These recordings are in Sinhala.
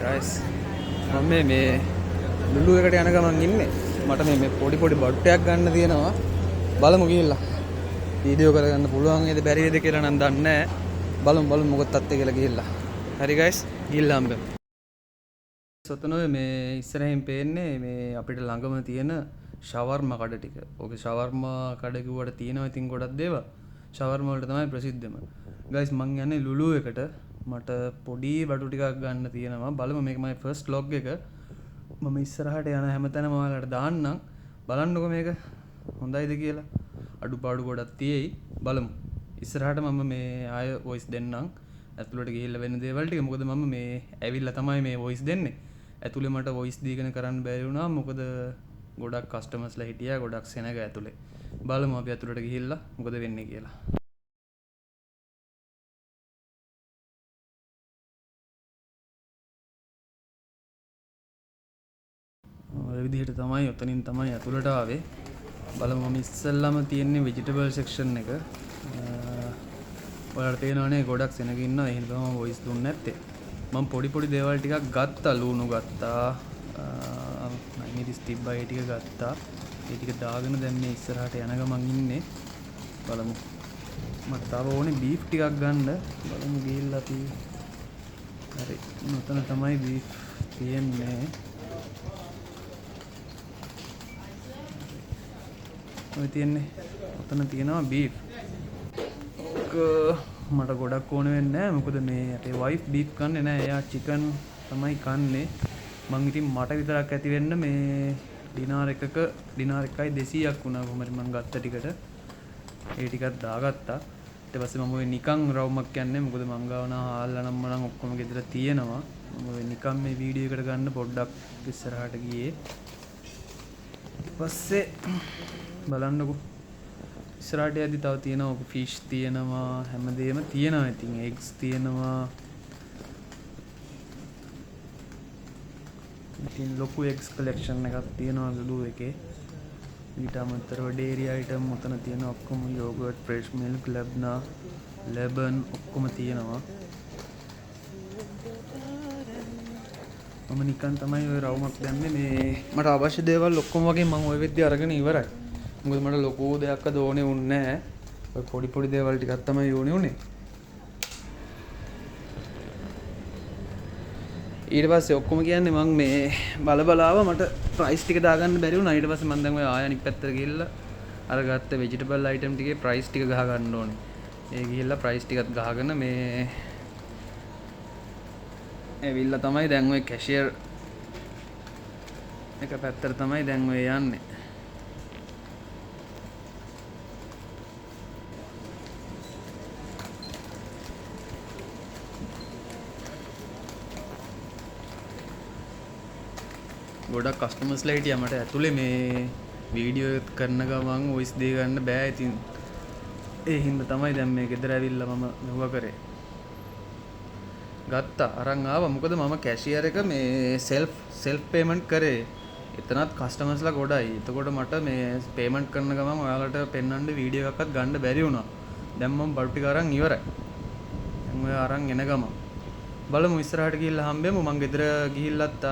guys මම මේ ලුලු එකට යන ගමන් ඉන්නේ මට මේ පොඩි බට්ටයක් ගන්න තියෙනවා බලමු ගිහිල්ලා වීඩියෝ කරගන්න පුළුවන් වේද බැරි වේද කියලා නම් දන්නේ නැහැ බලමු මොකක්ද තත්ත්වය කියලා ගිහිල්ලා හරි guys ගිහිල්ලා හම්බෙමු සොතනෝ මේ ඉස්සරහින් පේන්නේ මේ අපිට ළඟම තියෙන ෂවර්මා කඩ ටික. ඔගේ ෂවර්මා කඩ කිව්වට තියෙනවා ඉතින් ගොඩක් දේවල්. ෂවර්මා වලට තමයි ප්‍රසිද්ධම. guys මං යන්නේ ලුලු එකට. මට පොඩි බඩු ටිකක් ගන්න තියෙනවා. බලමු මේක මගේ ෆස්ට් vlog එක. මම ඉස්සරහට යන හැමතැනම ඔයාලට දාන්නම්. බලන්නකෝ මේක හොඳයිද කියලා. අඩුපාඩු ගොඩක් තියෙයි. බලමු. ඉස්සරහට මම මේ ආය වොයිස් දෙන්නම්. ඇතුළට ගිහිල්ලා වෙන දේවල් ටික. මොකද මම මේ ඇවිල්ලා තමයි මේ වොයිස් දෙන්නේ. ඇතුළේ මට වොයිස් දීගෙන කරන්න බැරි වුණා. මොකද ගොඩක් කස්ටමර්ස්ලා හිටියා. ගොඩක් සෙනග ඇතුළේ. බලමු අපි ඇතුළට ගිහිල්ලා මොකද වෙන්නේ කියලා. ඔය විදිහට තමයි ඔතනින් තමයි ඇතුළට ආවේ. බලමු මම ඉස්සෙල්ලාම තියෙන්නේ ভেජිටබල් සෙක්ෂන් එක. ඔයාලට පේනවනේ ගොඩක් සෙනග ඉන්නවා. එහෙනම් තමයි මම වොයිස් දුන්නේ නැත්තේ. මම පොඩි දේවල් ටිකක් ගත්තා. ලුණු ගත්තා. මිරිස් තිබ්බා ඒ ටික ගත්තා. ඒ ටික දාගෙන දැන් මේ ඉස්සරහට යන ගමන් ඉන්නේ. බලමු. මට තව ඕනේ බීෆ් ටිකක් ගන්න. බලමු ගිහිල්ලා අපි. හරි. මෙතන තමයි බීෆ් තියෙන්නේ. ඔය තියෙන්නේ. ඔතන තියෙනවා බීෆ්. මට ගොඩක් ඕන වෙන්නේ නැහැ. මොකද මේ අපේ වයිෆ් බීෆ් කන්නේ නැහැ. එයා චිකන් තමයි කන්නේ. මං ඉතින් මට විතරක් ඇති වෙන්න මේ ඩිනාර් 1යි 200ක් වුණා කොහමද මං ගත්ත ටිකට. ඒ ටිකක් දාගත්තා. ඊට පස්සේ මම ඔය නිකන් රවුමක් යන්නේ. මොකද මං ගාව නා හාල්ලා නම් මනම් ඔක්කොම ගෙදර තියෙනවා. මම ඔය නිකන් මේ වීඩියෝ එකට ගන්න පොඩ්ඩක් ඉස්සරහට ගියේ. ඊට පස්සේ බලන්නකෝ ඉස්සරහට යද්දි තව තියෙනවා ෆිෂ් තියෙනවා හැමදේම තියෙනවා. ඉතින් එග්ස් තියෙනවා. ඉතින් ලොකු එග්ස් කලෙක්ෂන් එකක් තියෙනවා ලුලු එකේ. ඊට අමතරව ඩේරි අයිටම් උතන තියෙන ඔක්කොම යෝගර්ට්, ෆ්‍රෙෂ් මිල්ක්, ලැබ්නා, ලැබන් ඔක්කොම තියෙනවා. මම නිකන් තමයි ওই රවුමක් දැම්මේ. මේ මට අවශ්‍ය දේවල් ඔක්කොම වගේ මම ওই වෙද්දී අරගෙන ඉවරයි. මොකද මට ලොකු දෙයක් අද ඕනේ වුණේ නැහැ. ඔය පොඩි දේවල් ටිකක් තමයි ඕනේ උනේ. ඊට පස්සේ ඔක්කොම කියන්නේ මම මේ බලාව මට ප්‍රයිස් ටික දාගන්න බැරි වුණා. ඊට පස්සේ මම දැන් ඔය ආය අනිත් පැත්තට ගිහිල්ලා අර ගත්ත ভেජිටබල් අයිටම් ටිකේ ප්‍රයිස් ටික ගහ ගන්න ඕනේ. ඒ ගිහිල්ලා ප්‍රයිස් ටිකත් ගහගෙන මේ ඇවිල්ලා තමයි දැන් ඔය කැෂියර් එක පැත්තට තමයි දැන් ඔය යන්නේ. ගොඩක් කස්ටමර්ස්ලා හිටියා මට ඇතුලේ මේ වීඩියෝ කරන ගමන් වොයිස් දෙය ගන්න බෑ. ඉතින් ඒ හින්දා තමයි දැන් මේ ගෙදර ඇවිල්ලා මම මෙවුව කරේ. ගත්තා අරන් ආවා. මොකද මම කැෂියර් එක මේ සෙල්ෆ් පේමන්ට් කරේ. එතනත් කස්ටමර්ස්ලා ගොඩයි. එතකොට මට මේ පේමන්ට් කරන ගමන් ඔයාලට පෙන්වන්න වීඩියෝ එකක්වත් ගන්න බැරි වුණා. දැන් මම බඩු ටික අරන් ඉවරයි. දැන් ඔය අරන් එන ගමන් බලමු ඉස්සරහට ගිහිල්ලා හම්බෙමු. මං ගෙදර ගිහිල්ලත්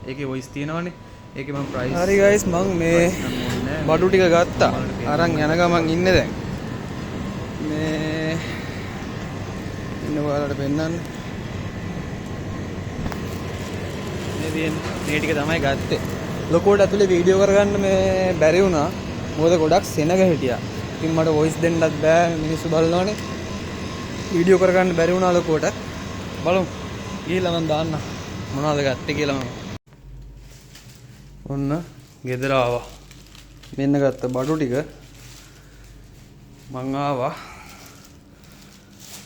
ඒකේ වොයිස් තියෙනවනේ. ඒකේ මම ප්‍රයිස් හරි ගයිස් මං මේ බඩු ටික ගත්තා. අරන් යන ගමන් ඉන්නේ දැන්. මේ ඉන්න ඔයාලට පෙන්නන්න. මේ ටික තමයි ගත්තේ. ලොකෝට ඇතුලේ වීඩියෝ කරගන්න මේ බැරි වුණා. මොකද ගොඩක් සෙනග හිටියා. ඉතින් මට වොයිස් දෙන්නත් බෑ. මිනිස්සු බලනවනේ. වීඩියෝ කරගන්න බැරි වුණා ලොකෝට. බලමු. ගිහිල්ලා මම දාන්න මොනවද ගත්තේ කියලා මම. ඔන්න ගෙදර ආවා. මෙන්න ගත්ත බඩු ටික මං ආවා.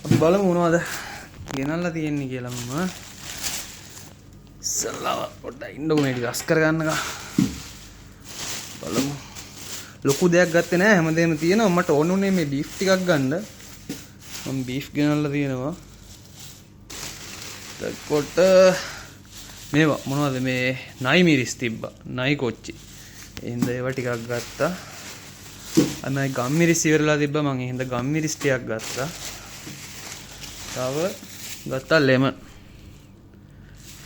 අපි බලමු මොනවද ගෙනල්ලා තියෙන්නේ කියලා මම. ඉස්සල්ලා පොඩ්ඩක් ඉන්නකො මේ ටික අස් කරගන්නකම්. බලමු. ලොකු දෙයක් ගත්තේ නෑ. හැමදේම තියෙනවා. මට ඕන උනේ මේ බීෆ් ටිකක් ගන්න. මම බීෆ් ගෙනල්ලා තියෙනවා. කොට මේවා මොනවද මේ නයි මිරිස් තිබ්බා. නයි කොච්චි. එහෙනම් ඒවා ටිකක් ගත්තා. අනයි ගම් මිරිස් ඉවරලා තිබ්බා. මම එහෙනම් ගම් මිරිස් ටිකක් ගත්තා. තව ගත්තා ලෙමන්.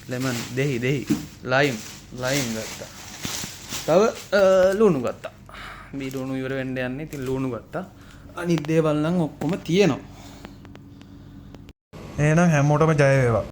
ලෙමන් දෙහි ලයිම් ගත්තා. තව ලුණු ගත්තා. මේ ලුණු ඉවර වෙන්න යන්නේ. ඉතින් ලුණු ගත්තා. අනිත් දේවල් නම් ඔක්කොම තියෙනවා. එහෙනම් හැමෝටම ජය වේවා.